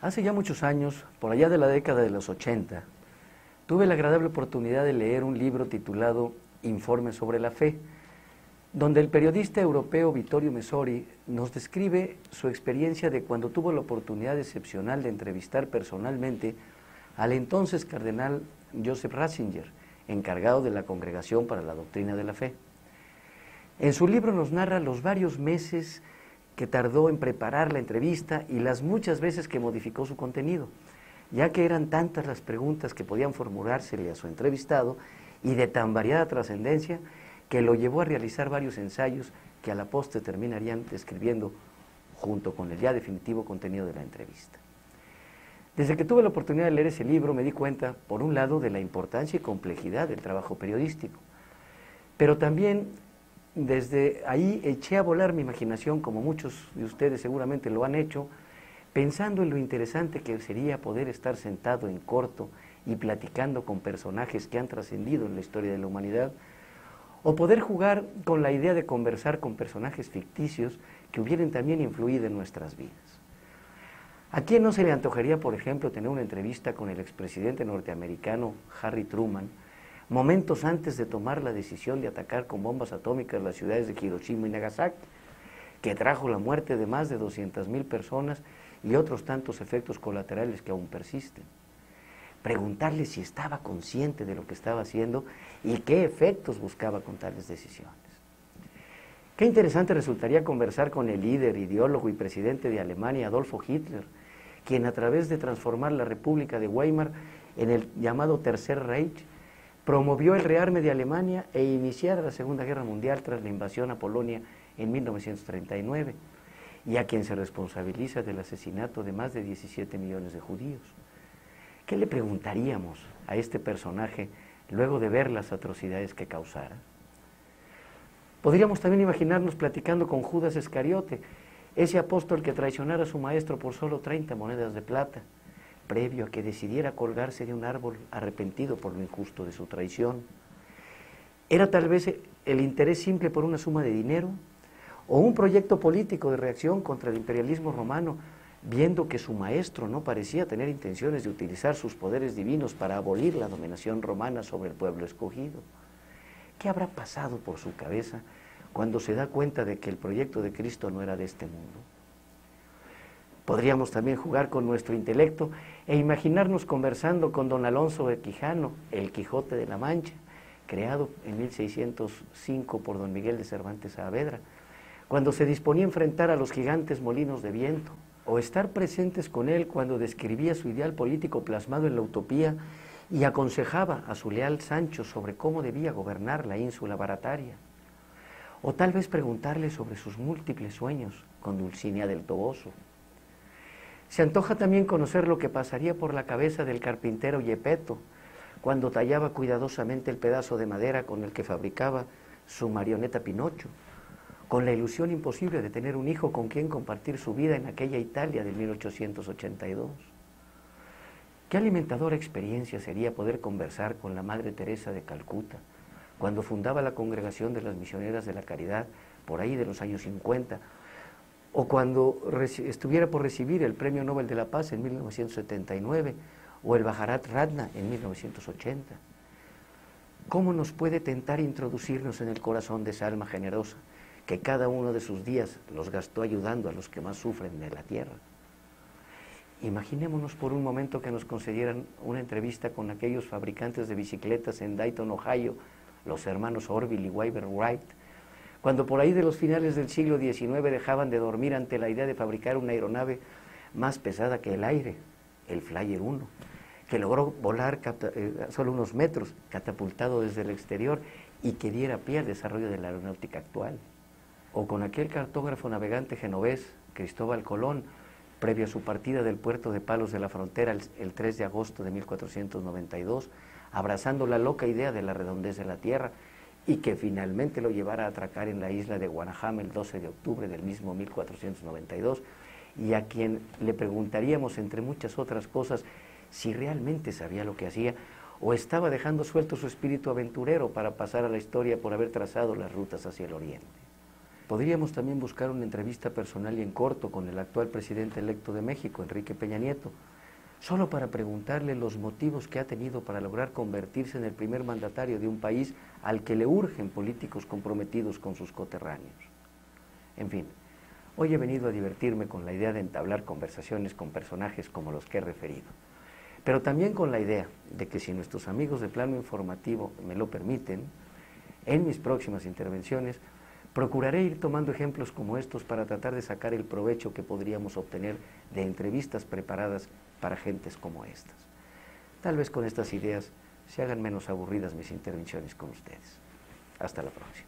Hace ya muchos años, por allá de la década de los 80, tuve la agradable oportunidad de leer un libro titulado Informe sobre la Fe, donde el periodista europeo Vittorio Messori nos describe su experiencia de cuando tuvo la oportunidad excepcional de entrevistar personalmente al entonces cardenal Joseph Ratzinger, encargado de la Congregación para la Doctrina de la Fe. En su libro nos narra los varios meses que tardó en preparar la entrevista y las muchas veces que modificó su contenido, ya que eran tantas las preguntas que podían formulársele a su entrevistado y de tan variada trascendencia que lo llevó a realizar varios ensayos que a la postre terminarían describiendo junto con el ya definitivo contenido de la entrevista. Desde que tuve la oportunidad de leer ese libro me di cuenta, por un lado, de la importancia y complejidad del trabajo periodístico, pero también desde ahí eché a volar mi imaginación, como muchos de ustedes seguramente lo han hecho, pensando en lo interesante que sería poder estar sentado en corto y platicando con personajes que han trascendido en la historia de la humanidad, o poder jugar con la idea de conversar con personajes ficticios que hubieran también influido en nuestras vidas. ¿A quién no se le antojaría, por ejemplo, tener una entrevista con el expresidente norteamericano Harry Truman, momentos antes de tomar la decisión de atacar con bombas atómicas las ciudades de Hiroshima y Nagasaki, que trajo la muerte de más de 200,000 personas y otros tantos efectos colaterales que aún persisten? Preguntarle si estaba consciente de lo que estaba haciendo y qué efectos buscaba con tales decisiones. Qué interesante resultaría conversar con el líder, ideólogo y presidente de Alemania, Adolfo Hitler, quien a través de transformar la República de Weimar en el llamado Tercer Reich, promovió el rearme de Alemania e iniciar la Segunda Guerra Mundial tras la invasión a Polonia en 1939, y a quien se responsabiliza del asesinato de más de 17 millones de judíos. ¿Qué le preguntaríamos a este personaje luego de ver las atrocidades que causara? Podríamos también imaginarnos platicando con Judas Iscariote, ese apóstol que traicionara a su maestro por solo 30 monedas de plata, previo a que decidiera colgarse de un árbol arrepentido por lo injusto de su traición. ¿Era tal vez el interés simple por una suma de dinero? ¿O un proyecto político de reacción contra el imperialismo romano, viendo que su maestro no parecía tener intenciones de utilizar sus poderes divinos para abolir la dominación romana sobre el pueblo escogido? ¿Qué habrá pasado por su cabeza cuando se da cuenta de que el proyecto de Cristo no era de este mundo? Podríamos también jugar con nuestro intelecto e imaginarnos conversando con don Alonso de Quijano, el Quijote de la Mancha, creado en 1605 por don Miguel de Cervantes Saavedra, cuando se disponía a enfrentar a los gigantes molinos de viento, o estar presentes con él cuando describía su ideal político plasmado en la utopía y aconsejaba a su leal Sancho sobre cómo debía gobernar la ínsula Barataria, o tal vez preguntarle sobre sus múltiples sueños con Dulcinea del Toboso. Se antoja también conocer lo que pasaría por la cabeza del carpintero Gepetto cuando tallaba cuidadosamente el pedazo de madera con el que fabricaba su marioneta Pinocho, con la ilusión imposible de tener un hijo con quien compartir su vida en aquella Italia de 1882. Qué alimentadora experiencia sería poder conversar con la Madre Teresa de Calcuta cuando fundaba la Congregación de las Misioneras de la Caridad por ahí de los años 50, o cuando estuviera por recibir el Premio Nobel de la Paz en 1979, o el Bharat Ratna en 1980. ¿Cómo nos puede tentar introducirnos en el corazón de esa alma generosa que cada uno de sus días los gastó ayudando a los que más sufren de la tierra? Imaginémonos por un momento que nos concedieran una entrevista con aquellos fabricantes de bicicletas en Dayton, Ohio, los hermanos Orville y Wilbur Wright, cuando por ahí de los finales del siglo XIX dejaban de dormir ante la idea de fabricar una aeronave más pesada que el aire, el Flyer 1, que logró volar solo unos metros, catapultado desde el exterior, y que diera pie al desarrollo de la aeronáutica actual. O con aquel cartógrafo navegante genovés, Cristóbal Colón, previo a su partida del puerto de Palos de la Frontera el 3 de agosto de 1492, abrazando la loca idea de la redondez de la Tierra, y que finalmente lo llevara a atracar en la isla de Guanahama el 12 de octubre del mismo 1492, y a quien le preguntaríamos, entre muchas otras cosas, si realmente sabía lo que hacía o estaba dejando suelto su espíritu aventurero para pasar a la historia por haber trazado las rutas hacia el oriente. Podríamos también buscar una entrevista personal y en corto con el actual presidente electo de México, Enrique Peña Nieto, solo para preguntarle los motivos que ha tenido para lograr convertirse en el primer mandatario de un país al que le urgen políticos comprometidos con sus coterráneos. En fin, hoy he venido a divertirme con la idea de entablar conversaciones con personajes como los que he referido, pero también con la idea de que si nuestros amigos de Plano Informativo me lo permiten, en mis próximas intervenciones procuraré ir tomando ejemplos como estos para tratar de sacar el provecho que podríamos obtener de entrevistas preparadas para gentes como estas. Tal vez con estas ideas se hagan menos aburridas mis intervenciones con ustedes. Hasta la próxima.